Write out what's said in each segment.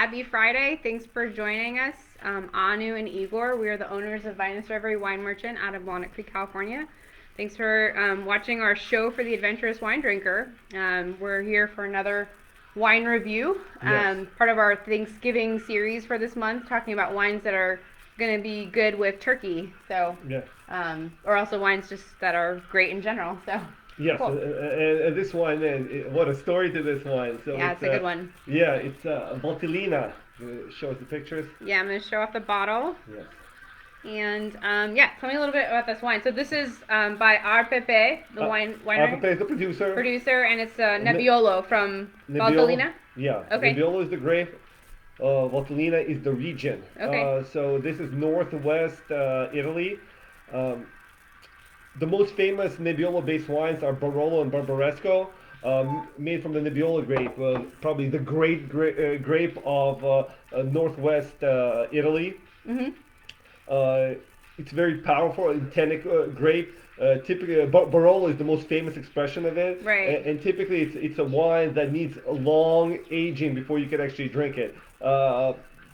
Happy Friday. Thanks for joining us. Anu and Igor, we are the owners of Vinousreverie Wine Merchant out of Walnut Creek, California. Thanks for watching our show for the adventurous wine drinker. We're here for another wine review, Yes. part of our Thanksgiving series for this month, talking about wines that are going to be good with turkey. So, Yeah. or also wines just that are great in general. So, Yes, cool. and this wine, what a story to this wine. So Yeah, it's a good one. Yeah, it's Valtellina. Show us the pictures. Yeah, I'm going to show off the bottle. Yes. And yeah, tell me a little bit about this wine. So this is by Pepe, the winery Pepe is the producer. and it's Nebbiolo from Nebbiolo. Valtellina. Yeah. Okay. Nebbiolo is the grape. Valtellina is the region. Okay. So this is northwest Italy. The most famous Nebbiolo-based wines are Barolo and Barbaresco, made from the Nebbiolo grape, probably the great grape of northwest Italy. Mhm. It's very powerful and tannic grape. Typically, Barolo is the most famous expression of it. Right. And typically, it's a wine that needs a long aging before you can actually drink it.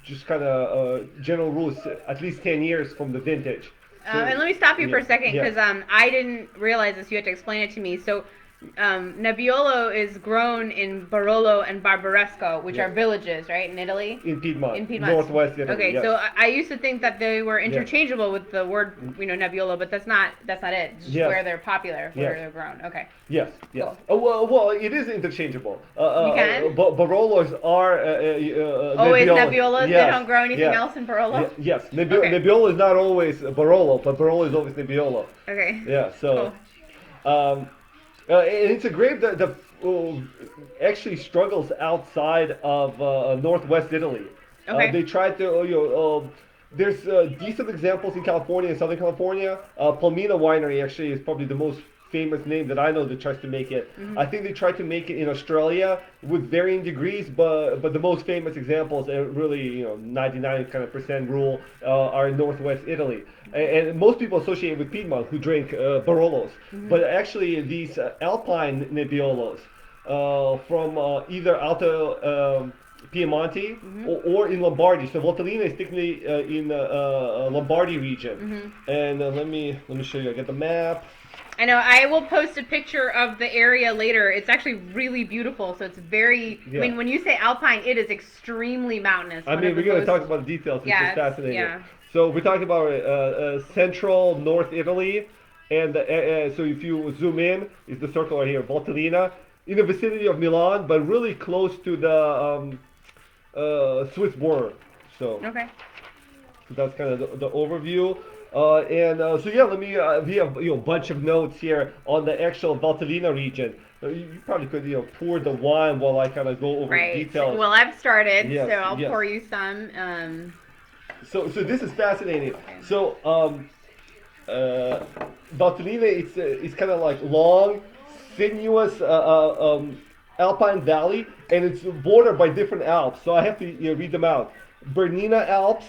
Just kind of general rules, at least 10 years from the vintage. And let me stop you for a second yeah. because I didn't realize this. You had to explain it to me. So Nebbiolo is grown in Barolo and Barbaresco, which Yeah. are villages, right, in Italy? In Piedmont. In Piedmont. Northwest Italy. Okay, yes. so I used to think that they were interchangeable with the word, Nebbiolo, but that's not it. It's just Yes. where they're popular, where Yes. they're grown. Okay. Yes, yes. Cool. Well, it is interchangeable. You can? Barolos are Always Nebbiolo. Nebbiolo? Yes, They don't grow anything yes. else in Barolo? Yes, Okay. Nebbiolo is not always Barolo, but Barolo is always Nebbiolo. Okay. Yeah, so, and it's a grape that actually struggles outside of northwest Italy. Okay. They tried to, there's decent examples in California, in Southern California. Palmina Winery actually is probably the most famous name that I know that tries to make it. I think they tried to make it in Australia with varying degrees, but the most famous examples, really 99 kind of percent rule, are in northwest Italy. And most people associate with Piedmont who drink Barolos, but actually these Alpine Nebbiolos from either Alto Piemonte or in Lombardy. So Valtellina is technically in Lombardy region. And let me show you. I got the map. I know. I will post a picture of the area later. It's actually really beautiful. So it's very. Yeah. I mean, when you say alpine, it is extrally mountainous. I mean, we're going to talk about the details. It's Yeah, just fascinating. yeah. So we're talking about central North Italy, and so if you zoom in, is the circle right here, Valtellina, in the vicinity of Milan, but really close to the Swiss border. So. Okay. So that's kind of the overview. So yeah, let me. We have a bunch of notes here on the actual Valtellina region. You probably could pour the wine while I kind of go over the details. Well, I've started, Yes, so I'll yes. pour you some. So this is fascinating. So Valtellina, it's kind of like long, sinuous alpine valley, and it's bordered by different Alps. So I have to read them out: Bernina Alps,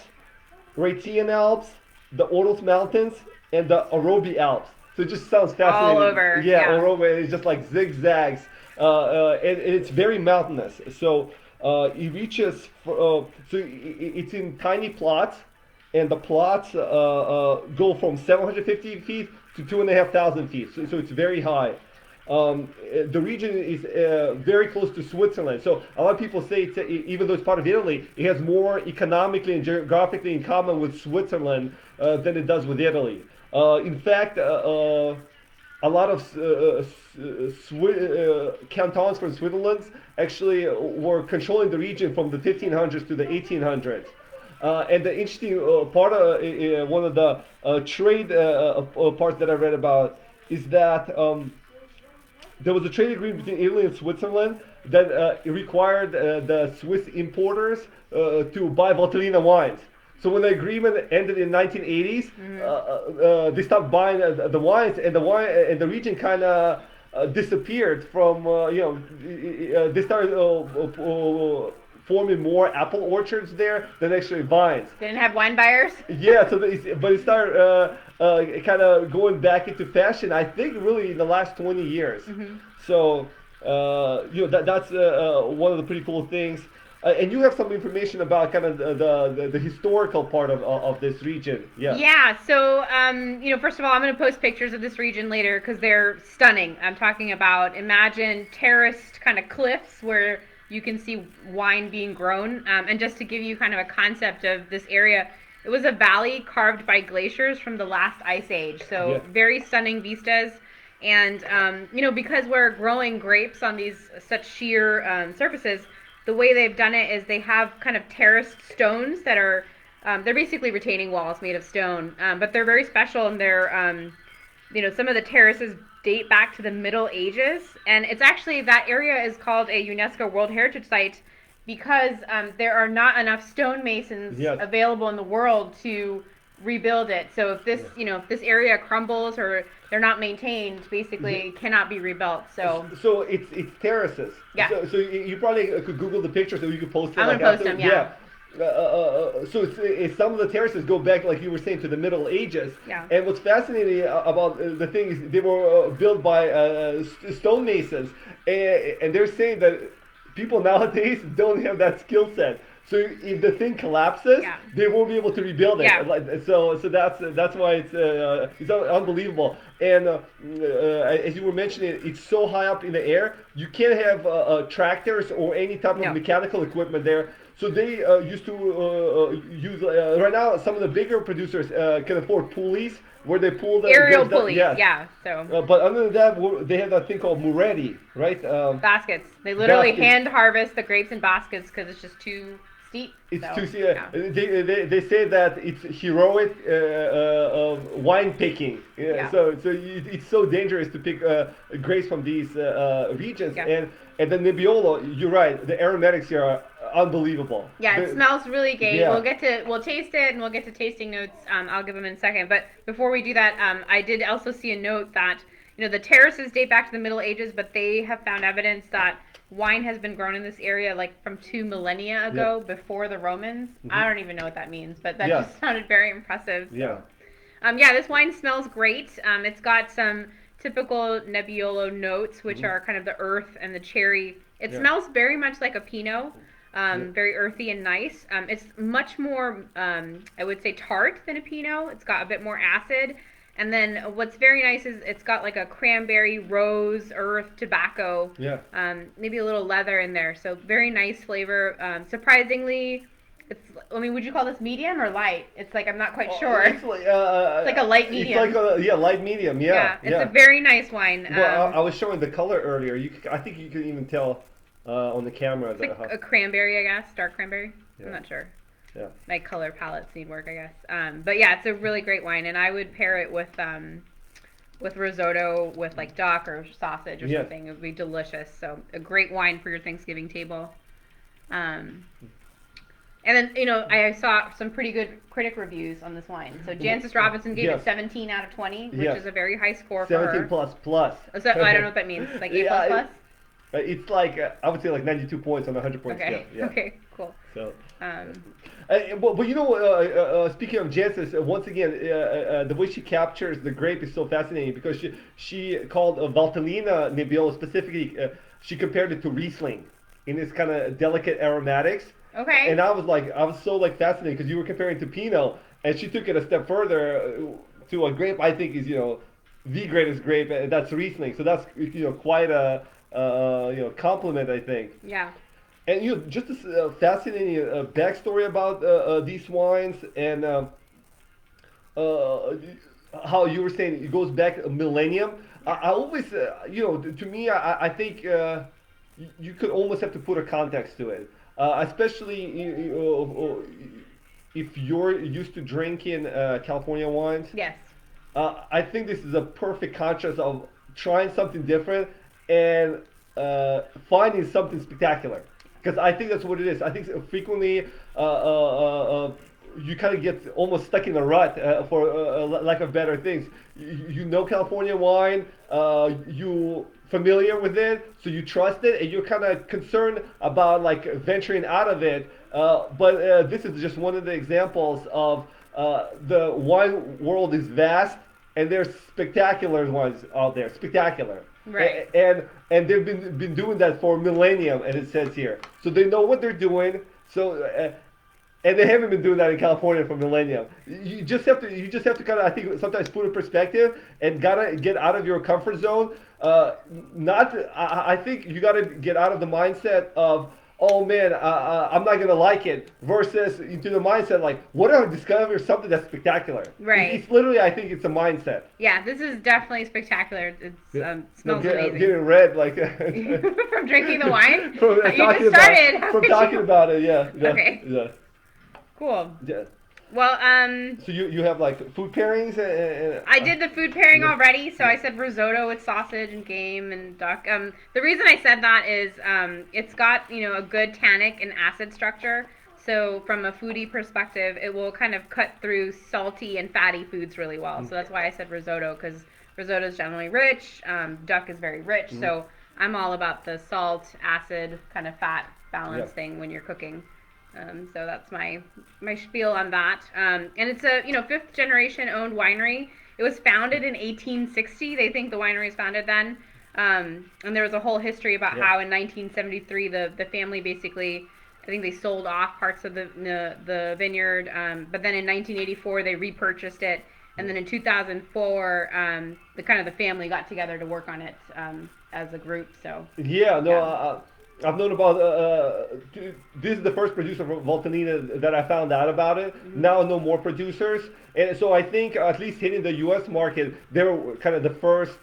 Rhaetian Alps, the Ordos Mountains, and the Orobi Alps. So it just sounds fascinating. All over, Yeah, yeah. all over. It's just like zigzags, and it's very mountainous. So it reaches. So it's in tiny plots, and the plots go from 750 feet to 2,500 feet. So it's very high. The region is very close to Switzerland. So a lot of people say, even though it's part of Italy, it has more economically and geographically in common with Switzerland than it does with Italy. In fact, a lot of cantons from Switzerland actually were controlling the region from the 1500s to the 1800s. And the interesting part, one of the trade parts that I read about is that there was a trade agreement between Italy and Switzerland that required the Swiss importers to buy Valtellina wines. So when the agreement ended in 1980s, they stopped buying the wines, and the region kind of disappeared from. They started forming more apple orchards there than actually vines. They didn't have wine buyers? Yeah, but it started kind of going back into fashion. I think really in the last 20 years. So that's one of the pretty cool things. And you have some information about kind of the historical part of this region. Yeah. Yeah, so first of all, I'm going to post pictures of this region later because they're stunning. I'm talking about imagine terraced kind of cliffs where you can see wine being grown. And just to give you kind of a concept of this area, it was a valley carved by glaciers from the last ice age. So Yeah. very stunning vistas. And because we're growing grapes on these such sheer surfaces, the way they've done it is they have kind of terraced stones that are they're basically retaining walls made of stone, but they're very special, and they're some of the terraces date back to the Middle Ages, and it's actually that area is called a UNESCO World Heritage Site because there are not enough stonemasons Yes. available in the world to rebuild it. So if this if this area crumbles or they're not maintained, basically it cannot be rebuilt. So it's terraces. Yeah. So you probably could Google the pictures, or you could post it. I'm like gonna post after. them, yeah. So it's some of the terraces go back, like you were saying, to the Middle Ages. Yeah. And what's fascinating about the thing is they were built by stonemasons, and they're saying that people nowadays don't have that skill set. So if the thing collapses, Yeah. they won't be able to rebuild it. Yeah. So that's why it's unbelievable. And as you were mentioning, it's so high up in the air, you can't have tractors or any type of No. mechanical equipment there. So they used to use right now. Some of the bigger producers can afford pulleys where they pull the Aerial grapes down. pulleys, Yes. yeah. So But other than that, they have that thing called Muretti, right? baskets. They literally Baskets. hand harvest the grapes in baskets because it's just too steep. It's So, too. yeah. They say that it's heroic wine picking. Yeah. So it's so dangerous to pick grapes from these regions. Yeah. And the Nebbiolo, you're right. The aromatics here are unbelievable. Yeah, it The- smells really great. Yeah. We'll taste it and we'll get to tasting notes. I'll give them in a second. But before we do that, I did also see a note that the terraces date back to the Middle Ages, but they have found evidence that wine has been grown in this area like from 2 millennia ago, before the Romans. I don't even know what that means, but that Yeah. just sounded very impressive. Yeah. Yeah, this wine smells great. It's got some typical Nebbiolo notes, which are kind of the earth and the cherry. It Yeah. smells very much like a Pinot, very earthy and nice. It's much more, I would say, tart than a Pinot. It's got a bit more acid. And then what's very nice is it's got like a cranberry, rose, earth, tobacco, Yeah. maybe a little leather in there. So very nice flavor. Surprisingly, would you call this medium or light? It's like I'm not quite sure. It's like, a light medium. It's like light medium. Yeah. It's a very nice wine. Well, I was showing the color earlier. I think you can even tell on the camera. It's like a cranberry, I guess, dark cranberry. Yeah. I'm not sure. Yeah. My color palettes need work, I guess. But yeah, it's a really great wine, and I would pair it with risotto, with like duck or sausage or Yeah. something. It would be delicious. So a great wine for your Thanksgiving table. And then I saw some pretty good critic reviews on this wine. So Jancis Robinson gave Yes. it 17 out of 20, which Yes. is a very high score for 17 her. plus. So I don't know what that means. Like A++? Yeah, It's like I would say like 92 points on a 100 point Okay. scale. Yeah. Okay. Cool. So. Um, But speaking of Jancis, once again, the way she captures the grape is so fascinating because she called Valtellina Nebbiolo specifically. She compared it to Riesling in this kind of delicate aromatics. Okay. And I was so fascinated because you were comparing to Pinot, and she took it a step further to a grape I think is the greatest grape, and that's Riesling. So that's quite a compliment, I think. Yeah. And just this fascinating backstory about these wines and how you were saying it goes back a millennium. I always, to me, I think you could almost have to put a context to it, especially if you're used to drinking California wines. Yes. I think this is a perfect contrast of trying something different and finding something spectacular. Because I think that's what it is. I think frequently you kind of get almost stuck in a rut for lack of better things. You know California wine, you familiar with it, so you trust it, and you're kind of concerned about venturing out of it. But this is just one of the examples of the wine world is vast, and there's spectacular ones out there. Spectacular. Right. And they've been doing that for millennium, and it says here, so they know what they're doing. So. And they haven't been doing that in California for millennium. You just have to kind of, I think, sometimes put in perspective and gotta get out of your comfort zone. Not I think you gotta get out of the mindset of, oh man, I'm not gonna like it, versus into the mindset like, what if I discover something that's spectacular? Right. It's literally, I think it's a mindset. Yeah, this is definitely spectacular. It's No, smells amazing. getting red like From drinking the wine? from You just started. from talking about it. Yeah, yeah, Okay. yeah. Cool. Yeah. Well, So you have like food pairings and I did the food pairing yeah. already, so Yeah. I said risotto with sausage and game and duck. The reason I said that is it's got, a good tannic and acid structure. So from a foodie perspective, it will kind of cut through salty and fatty foods really well. So that's why I said risotto, because risotto is generally rich. Duck is very rich. So I'm all about the salt, acid, kind of fat balance Yeah. thing when you're cooking. So that's my spiel on that. And it's a fifth generation owned winery. It was founded in 1860. They think the winery was founded then. And there was a whole history about Yeah. how in 1973 the family basically, I think they sold off parts of the vineyard. But then in 1984 they repurchased it, and then in 2004 the family got together to work on it as a group. So Yeah, no, yeah. I've known about. This is the first producer from Valtellina that I found out about it. Now I know more producers, and so I think at least hitting the U.S. market, they were kind of the first,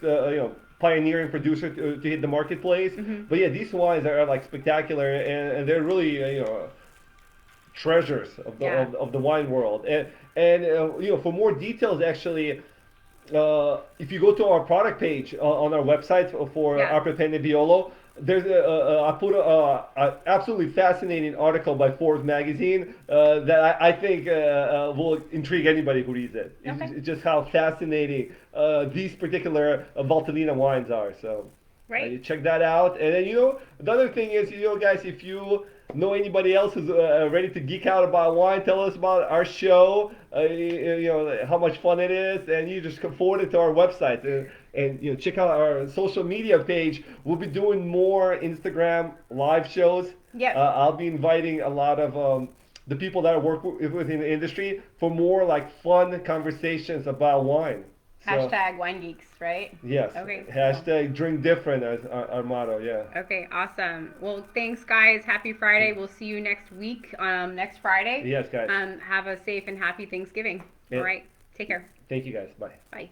pioneering producer to hit the marketplace. But yeah, these wines are like spectacular, and they're really, treasures of the Yeah. of the wine world. And for more details, actually. If you go to our product page on our website for Yeah. Alpine Nebbiolo, there's I put a absolutely fascinating article by Forbes magazine that I think will intrigue anybody who reads it. Okay. It's just how fascinating these particular Valtellina wines are. So Right. check that out. And then the other thing is, guys, if you know anybody else who's ready to geek out about wine, tell us about our show. How much fun it is, and you just come forward it to our website and check out our social media page. We'll be doing more Instagram live shows. Yep. I'll be inviting a lot of the people that I work with in the industry for more like fun conversations about wine. So, Hashtag wine geeks, right? yes. Okay. Hashtag drink different as our motto. Yeah. Okay, awesome. Well, thanks, guys. Happy Friday. We'll see you next week, next Friday. Yes, guys. Have a safe and happy Thanksgiving. Yeah. All right. Take care. Thank you, guys. Bye. Bye.